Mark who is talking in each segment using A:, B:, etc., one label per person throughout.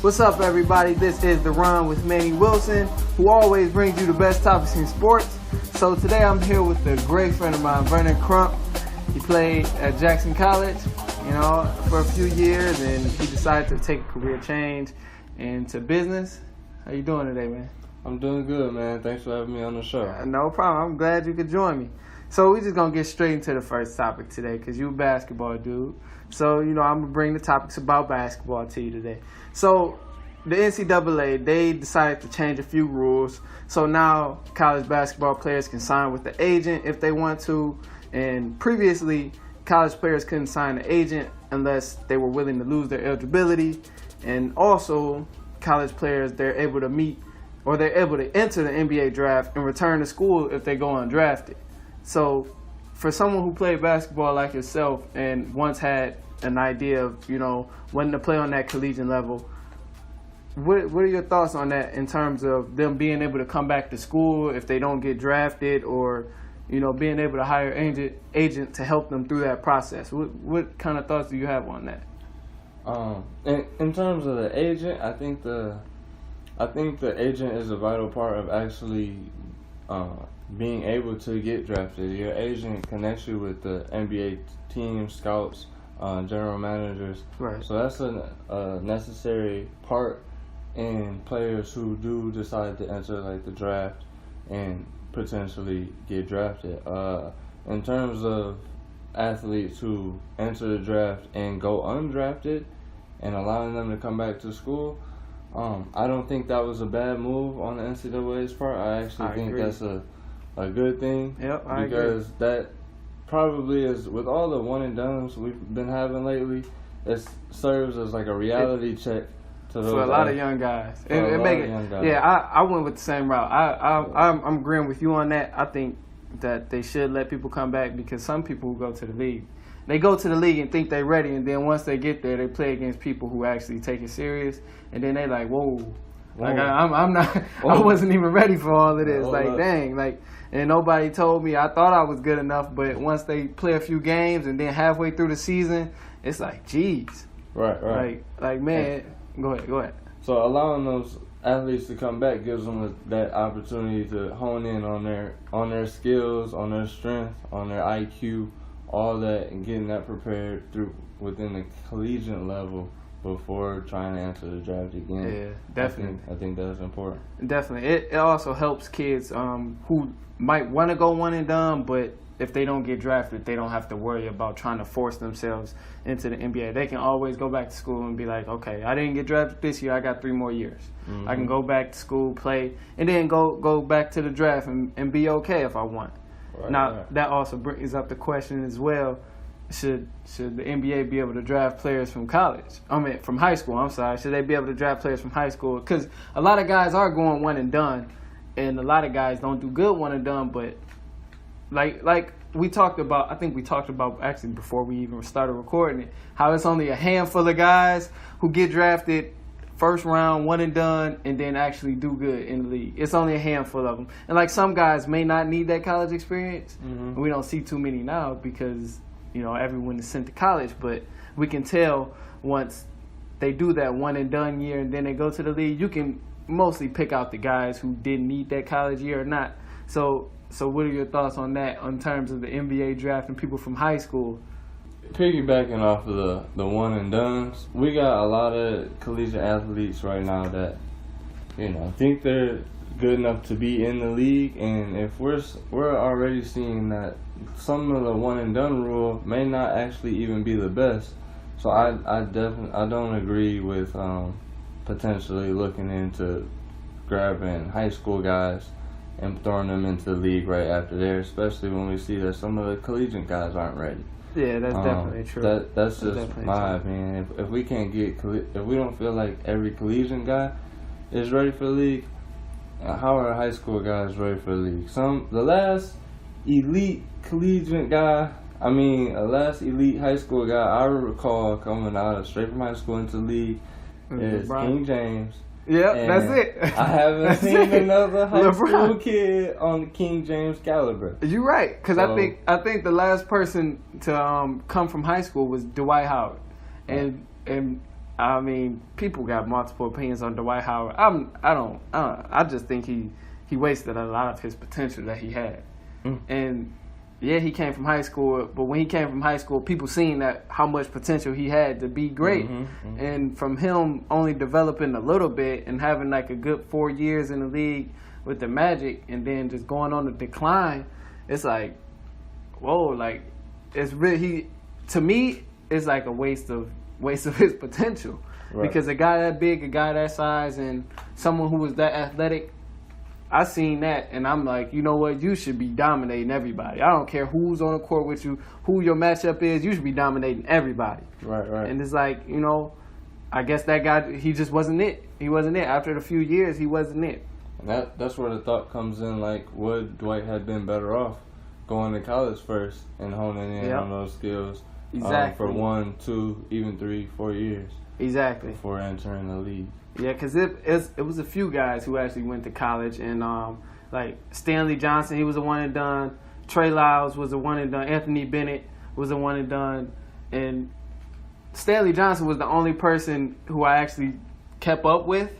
A: What's up, everybody? This is The Run with Manny Wilson, who always brings you the best topics in sports. So today I'm here with a great friend of mine, Vernon Crump. He played at Jackson College, for a few years, and he decided to take a career change into business. How you doing today, man?
B: I'm doing good, man. Thanks for having me on the show.
A: No problem. I'm glad you could join me. So we're just going to get straight into the first topic today because you're a basketball dude. So, I'm going to bring the topics about basketball to you today. So the NCAA, they decided to change a few rules. So now college basketball players can sign with the agent if they want to. And previously, college players couldn't sign an agent unless they were willing to lose their eligibility. And also, college players, they're able to enter the NBA draft and return to school if they go undrafted. So for someone who played basketball like yourself and once had an idea of, wanting to play on that collegiate level, what are your thoughts on that in terms of them being able to come back to school if they don't get drafted, or, being able to hire an agent to help them through that process? What kind of thoughts do you have on that?
B: In terms of the agent, I think the agent is a vital part of actually being able to get drafted. Your agent connects you with the NBA team, scouts, general managers.
A: Right.
B: So that's a necessary part in players who do decide to enter like the draft and potentially get drafted. In terms of athletes who enter the draft and go undrafted and allowing them to come back to school, I don't think that was a bad move on the NCAA's part. I think
A: agree.
B: That's a good thing.
A: Yep, I
B: because
A: agree.
B: That probably is, with all the one and dones we've been having lately, it serves as like a reality check to those
A: for a lot of young guys.
B: Yeah,
A: I went with the same route. I'm agreeing with you on that. I think that they should let people come back because some people who go to the league, they go to the league and think they're ready, and then once they get there, they play against people who actually take it serious, and then they like, whoa. Like I'm not. I wasn't even ready for all of this. Dang. And nobody told me. I thought I was good enough, but once they play a few games and then halfway through the season, it's like, geez.
B: Right.
A: Man. Go ahead.
B: So allowing those athletes to come back gives them that opportunity to hone in on their skills, on their strength, on their IQ, all that, and getting that prepared within the collegiate level before trying to enter the draft again.
A: Yeah, definitely.
B: I think that's important.
A: Definitely. It also helps kids who might want to go one and done, but if they don't get drafted, they don't have to worry about trying to force themselves into the NBA. They can always go back to school and be like, okay, I didn't get drafted this year. I got 3 more years. Mm-hmm. I can go back to school, play, and then go back to the draft and be okay if I want. That also brings up the question as well. Should the NBA be able to draft players from from high school? I'm sorry. Should they be able to draft players from high school? Because a lot of guys are going one and done, and a lot of guys don't do good one and done. But like we talked about, I think we talked about actually before we even started recording it, how it's only a handful of guys who get drafted first round, one and done, and then actually do good in the league. It's only a handful of them. And some guys may not need that college experience. Mm-hmm. We don't see too many now because everyone is sent to college, but we can tell once they do that one and done year and then they go to the league, you can mostly pick out the guys who didn't need that college year or not. So what are your thoughts on that in terms of the NBA draft and people from high school?
B: Piggybacking off of the one and dones, we got a lot of collegiate athletes right now that think they're good enough to be in the league, and if we're already seeing that some of the one and done rule may not actually even be the best. So I don't agree with potentially looking into grabbing high school guys and throwing them into the league right after there, especially when we see that some of the collegiate guys aren't ready.
A: Yeah, that's definitely true.
B: That's just my opinion. If we can't if we don't feel like every collegiate guy is ready for the league, how are high school guys ready for the league? The last elite collegiate guy, last elite high school guy I recall coming out straight from high school into the league is King James.
A: Yep, that's it.
B: I haven't seen another high school kid on the King James caliber.
A: You're right, because I think the last person to come from high school was Dwight Howard, and I mean, people got multiple opinions on Dwight Howard. I just think he wasted a lot of his potential that he had. And yeah, he came from high school, but when he came from high school, people seen that how much potential he had to be great. And from him only developing a little bit and having like a good 4 years in the league with the Magic, and then just going on the decline, it's like, whoa, like it's really to me, it's like a waste of his potential. Right. Because a guy that big, a guy that size, and someone who was that athletic, I seen that, and I'm like, you know what? You should be dominating everybody. I don't care who's on the court with you, who your matchup is. You should be dominating everybody.
B: Right.
A: And it's like, you know, I guess that guy, he just wasn't it. He wasn't it. After a few years, he wasn't it.
B: And that's where the thought comes in. Like, would Dwight have been better off going to college first and honing in on those skills?
A: Exactly.
B: For 1, 2, even 3, 4 years.
A: Exactly.
B: Before entering the league.
A: Yeah, because it was a few guys who actually went to college, and like Stanley Johnson, he was a one and done. Trey Lyles was a one and done. Anthony Bennett was a one and done, and Stanley Johnson was the only person who I actually kept up with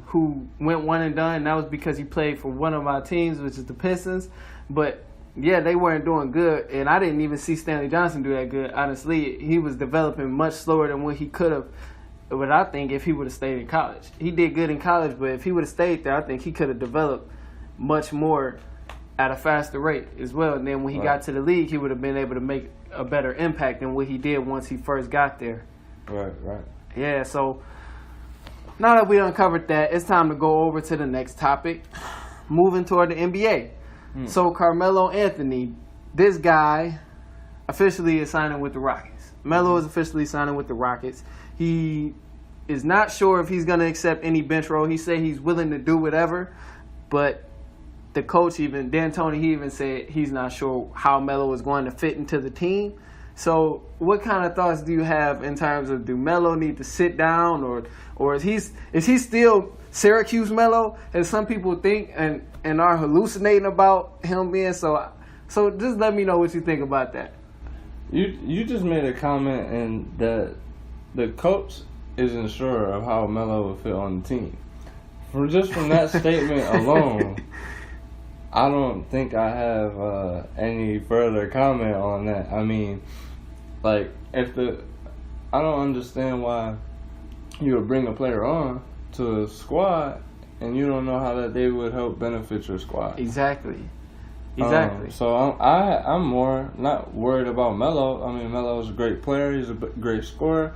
A: who went one and done. And that was because he played for one of my teams, which is the Pistons. But yeah, they weren't doing good, and I didn't even see Stanley Johnson do that good. Honestly, he was developing much slower than what he could have. But I think if he would have stayed in college, he did good in college. But if he would have stayed there, I think he could have developed much more at a faster rate as well. And then when he got to the league, he would have been able to make a better impact than what he did once he first got there.
B: Right.
A: Yeah. So now that we uncovered that, it's time to go over to the next topic. Moving toward the NBA. So Carmelo Anthony, this guy, officially is signing with the Rockets. Melo is officially signing with the Rockets. He is not sure if he's going to accept any bench role. He said he's willing to do whatever, but the coach, even D'Antoni, he even said he's not sure how Melo is going to fit into the team. So what kind of thoughts do you have in terms of, do Melo need to sit down, or is he still Syracuse Melo, as some people think and are hallucinating about him being so just let me know what you think about that.
B: You just made a comment and that the coach isn't sure of how Melo will fit on the team. From that statement alone, I don't think I have any further comment on that. I mean, like, I don't understand why you would bring a player on to a squad and you don't know how that they would help benefit your squad. Exactly. So I'm more not worried about Melo. I mean, Melo's a great player. He's a great scorer.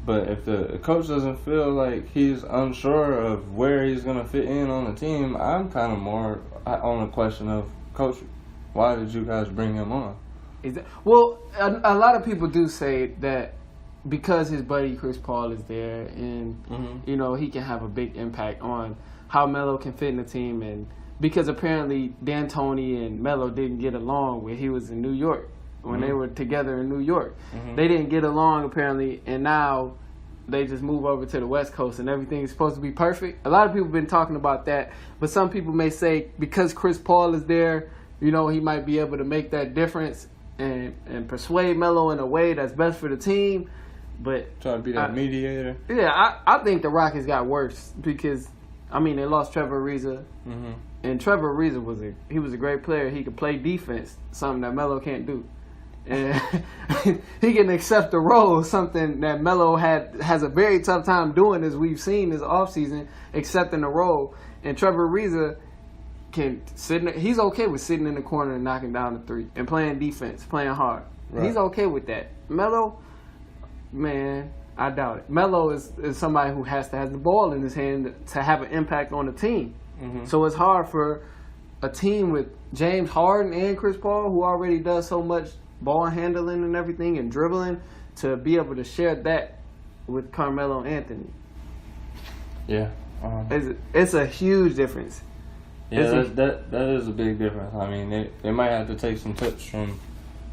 B: But if the coach doesn't feel like he's unsure of where he's going to fit in on the team, I'm kind of more on the question of, Coach, why did you guys bring him on?
A: Well, a lot of people do say that because his buddy Chris Paul is there, and you know, he can have a big impact on how Melo can fit in the team, and because apparently D'Antoni and Melo didn't get along when he was in New York, when they were together in New York. They didn't get along apparently, and now they just move over to the West Coast and everything's supposed to be perfect. A lot of people have been talking about that, but some people may say because Chris Paul is there, you know, he might be able to make that difference and persuade Melo in a way that's best for the team. But
B: try to be that mediator.
A: Yeah, I think the Rockets got worse because, I mean, they lost Trevor Ariza, and Trevor Ariza was a great player. He could play defense, something that Melo can't do, and he can accept the role, something that Melo has a very tough time doing, as we've seen this offseason, accepting the role. And Trevor Ariza can he's okay with sitting in the corner and knocking down the three and playing defense, playing hard. Right. He's okay with that. Melo, man, I doubt it. Melo is somebody who has to have the ball in his hand to have an impact on the team. So it's hard for a team with James Harden and Chris Paul, who already does so much ball handling and everything and dribbling, to be able to share that with Carmelo Anthony.
B: Yeah.
A: It's a huge difference.
B: Yeah, that is a big difference. I mean, they might have to take some tips from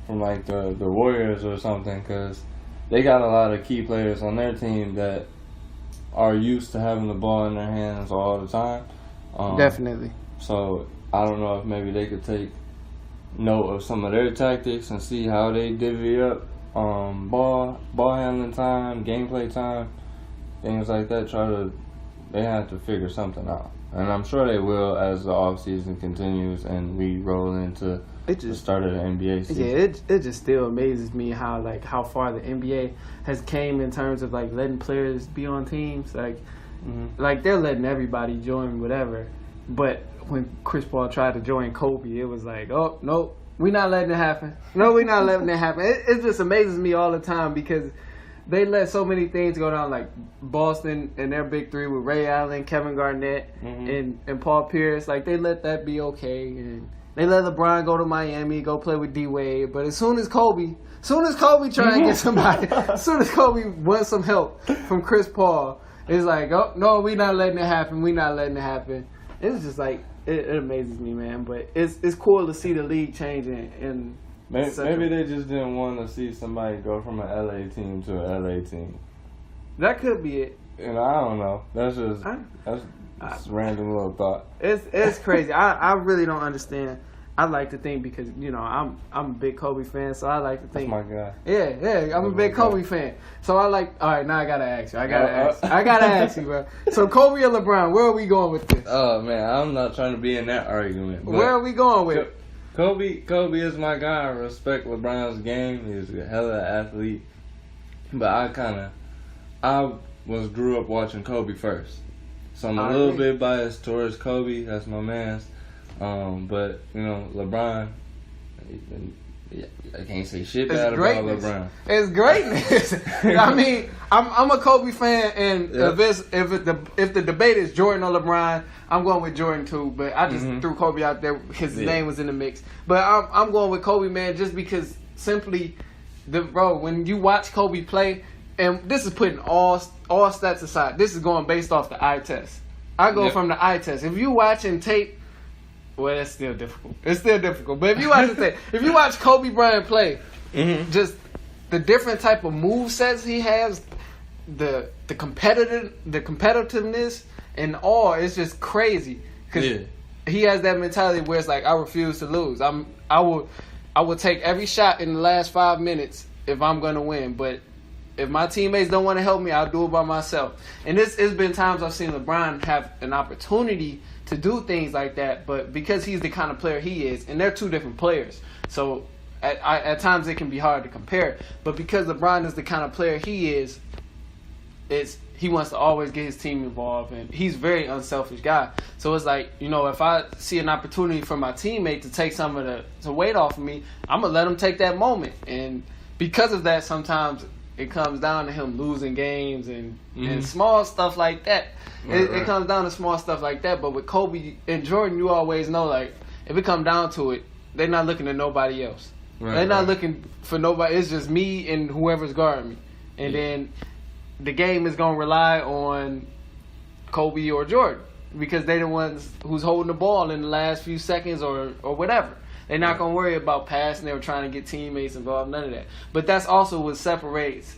B: like the Warriors or something, because they got a lot of key players on their team that are used to having the ball in their hands all the time.
A: Definitely.
B: So I don't know if maybe they could take note of some of their tactics and see how they divvy up ball handling time, gameplay time, things like that. They have to figure something out, and I'm sure they will as the off season continues and we roll into the start of the NBA season.
A: Yeah, it just still amazes me how far the NBA has came in terms of like letting players be on teams. Like they're letting everybody join whatever, but when Chris Paul tried to join Kobe, it was like, oh no, we're not letting it happen. No, we're not letting it happen. It just amazes me all the time because they let so many things go down, like Boston and their big three with Ray Allen, Kevin Garnett, and Paul Pierce. Like they let that be okay, and they let LeBron go to Miami, go play with D Wade. But as soon as Kobe try and get somebody, as soon as Kobe wants some help from Chris Paul, it's like, oh no, we're not letting it happen. We're not letting it happen. It's just like it amazes me, man. But it's cool to see the league changing and.
B: Maybe they just didn't want to see somebody go from an LA team to an LA team.
A: That could be it.
B: And I don't know. That's just a random little thought.
A: It's crazy. I really don't understand. I like to think because I'm a big Kobe fan, so I like to think.
B: That's my guy.
A: Yeah, I'm a big Kobe fan. So I like. All right, now I gotta ask you. I gotta ask you, bro. So Kobe or LeBron? Where are we going with this?
B: Oh man, I'm not trying to be in that argument.
A: Where are we going with it?
B: Kobe is my guy. I respect LeBron's game. He's a hell of an athlete. But I grew up watching Kobe first. So I'm a little bit biased towards Kobe. That's my man's. But, LeBron, I can't say shit bad about LeBron.
A: It's greatness. I mean, I'm a Kobe fan, and if the debate is Jordan or LeBron, I'm going with Jordan too. But I just threw Kobe out there. His name was in the mix. But I'm going with Kobe, man, just because simply, when you watch Kobe play, and this is putting all stats aside. This is going based off the eye test. I go from the eye test. If you watching tape. Well, that's still difficult. It's still difficult. But if you watch Kobe Bryant play, just the different type of move sets he has, the competitiveness and all, it's just crazy. Because he has that mentality where it's like, I refuse to lose. I will take every shot in the last 5 minutes if I'm going to win. But if my teammates don't want to help me, I'll do it by myself. And it's been times I've seen LeBron have an opportunity to do things like that, but because he's the kind of player he is, and they're two different players, so at times it can be hard to compare. But because LeBron is the kind of player he is, he wants to always get his team involved, and he's a very unselfish guy. So it's like, if I see an opportunity for my teammate to take some of the weight off of me, I'm gonna let him take that moment. And because of that, sometimes it comes down to him losing games and small stuff like that. It comes down to small stuff like that. But with Kobe and Jordan, you always know, like, if it comes down to it, they're not looking at nobody else. They're not looking for nobody. It's just me and whoever's guarding me. And then the game is going to rely on Kobe or Jordan because they're the ones who's holding the ball in the last few seconds or whatever. They're not going to worry about passing or trying to get teammates involved, none of that. But that's also what separates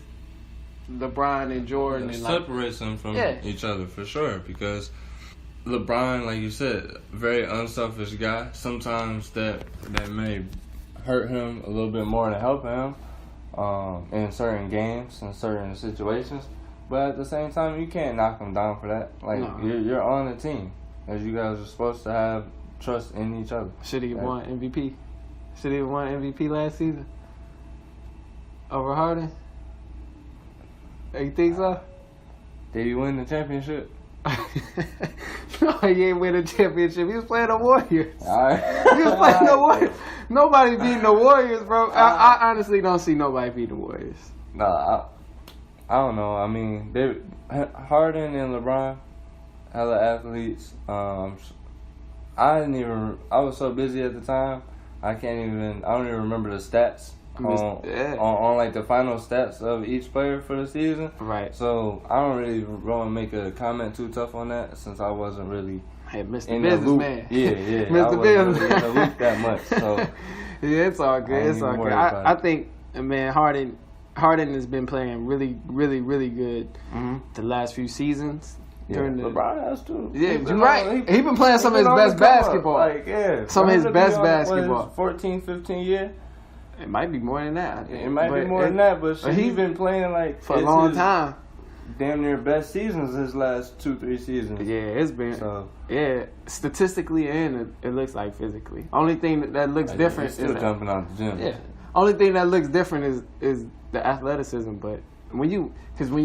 A: LeBron and Jordan.
B: It separates them from each other for sure, because LeBron, like you said, very unselfish guy. Sometimes that may hurt him a little bit more than help him in certain games and certain situations. But at the same time, you can't knock him down for that. Like, you're on a team, as you guys are supposed to have trust in each other.
A: Should he won MVP? Should he have won MVP last season over Harden? You think so?
B: Did he win the championship?
A: No, he ain't win the championship. He was playing the Warriors.
B: All right.
A: He was playing the Warriors. Nobody beating the Warriors, bro. I honestly don't see nobody beating the Warriors.
B: Nah, I don't know. I mean, Harden and LeBron, hella athletes. I was so busy at the time, I don't even remember the stats on like the final stats of each player for the season.
A: Right.
B: So I don't really want to make a comment too tough on that, since I wasn't really
A: Mr.
B: in the loop.
A: Businessman.
B: Yeah.
A: Mr.
B: I wasn't really in the loop that much. So
A: yeah, it's all good. It's all good. I think, man, Harden has been playing really, really, really good the last few seasons.
B: Yeah, LeBron has too.
A: Yeah, you're right. He been playing some of his best basketball.
B: Like,
A: some of his best basketball.
B: 14, 15 years.
A: It might be more than that.
B: It might be more than that, but he's been playing like
A: for a long time.
B: Damn near best seasons his last 2-3 seasons.
A: Yeah, it's been statistically and it looks like physically. Only thing that looks different
B: he's still
A: is
B: jumping out the gym.
A: Yeah. Only thing that looks different is the athleticism, but when you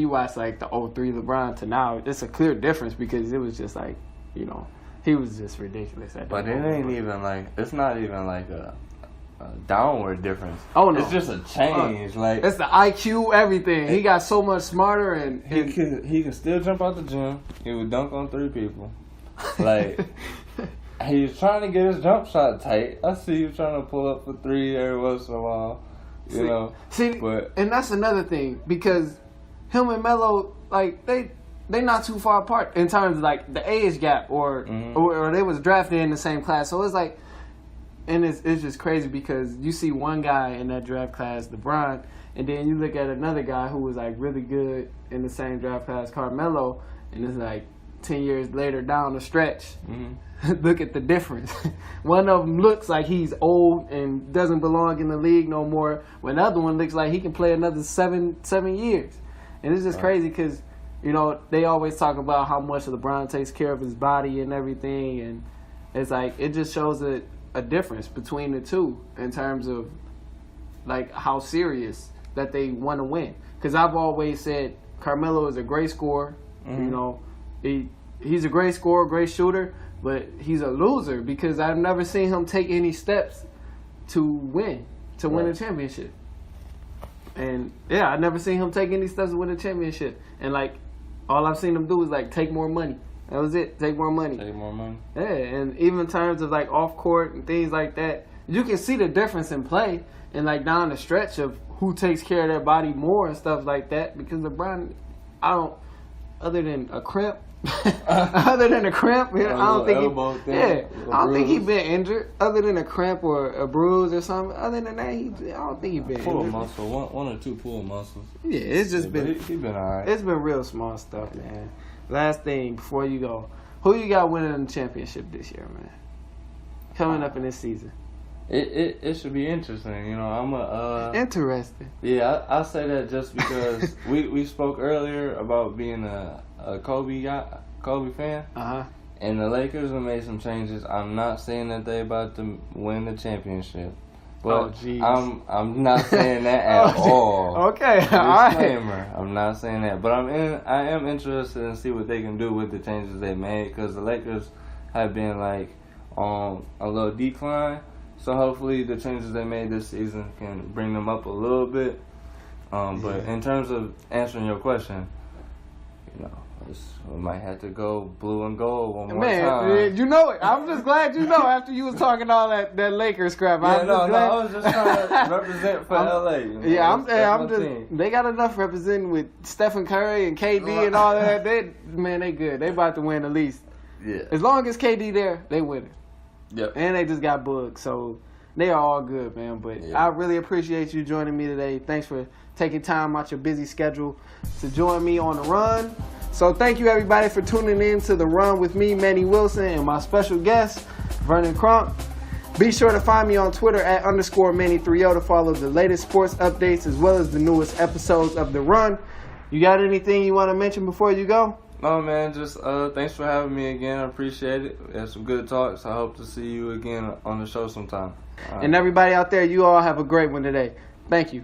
A: watch like the 03 LeBron to now, it's a clear difference because it was just like, he was just ridiculous at that
B: But
A: moment.
B: it ain't even like, it's not even like a downward difference.
A: Oh no,
B: it's just a change. Like
A: it's the IQ, everything. He got so much smarter, and
B: he can still jump out the gym. He would dunk on 3 people. Like he's trying to get his jump shot tight. I see you trying to pull up for 3 every once in a while. You know.
A: But and that's another thing because him and Melo, like they not too far apart in terms of like the age gap, or they was drafted in the same class. So it's like. And it's just crazy because you see one guy in that draft class, LeBron, and then you look at another guy who was like really good in the same draft class, Carmelo, and it's like 10 years later down the stretch. Look at the difference. One of them looks like he's old and doesn't belong in the league no more, when the other one looks like he can play another seven years. And it's just crazy because, they always talk about how much LeBron takes care of his body and everything, and it's like it just shows a difference between the two in terms of like how serious that they want to win. Because I've always said Carmelo is a great scorer. He's a great scorer, great shooter, but he's a loser because I've never seen him take any steps to win a championship. And I've never seen him take any steps to win a championship. And like all I've seen him do is like take more money. That was it. Take more money. Yeah, and even in terms of like off court and things like that, you can see the difference in play and like down the stretch of who takes care of their body more and stuff like that. Because LeBron, other than a cramp, I don't think he's been injured. Other than a cramp or a bruise or something, other than that, I don't think he's been
B: pull
A: injured.
B: muscle, one or 2 pull muscles.
A: Yeah, it's just been.
B: He's been alright.
A: It's been real small stuff, man. Last thing before you go, who you got winning the championship this year, man? Coming up in this season.
B: It should be interesting, I'm
A: interesting.
B: Yeah, I say that just because we spoke earlier about being a Kobe fan. And the Lakers have made some changes. I'm not saying that they about to win the championship. But I'm not saying that at all.
A: Okay,
B: disclaimer. I'm not saying that, but I am interested in see what they can do with the changes they made because the Lakers have been like on a little decline. So hopefully the changes they made this season can bring them up a little bit. But in terms of answering your question, we might have to go blue and gold one more time.
A: Man, you know it. I'm just glad you know after you was talking all that Lakers crap.
B: I was just trying to represent for LA.
A: They got enough representing with Stephen Curry and KD and all that. They good. They about to win at least.
B: Yeah.
A: As long as KD there, they winning.
B: Yep.
A: And they just got booked, so they are all good, man. But I really appreciate you joining me today. Thanks for taking time out your busy schedule to join me on the run. So thank you everybody for tuning in to The Run with me, Manny Wilson, and my special guest, Vernon Crump. Be sure to find me on Twitter at _Manny30 to follow the latest sports updates as well as the newest episodes of The Run. You got anything you want to mention before you go?
B: No, man, just thanks for having me again. I appreciate it. We had some good talks. I hope to see you again on the show sometime.
A: And everybody out there, you all have a great one today. Thank you.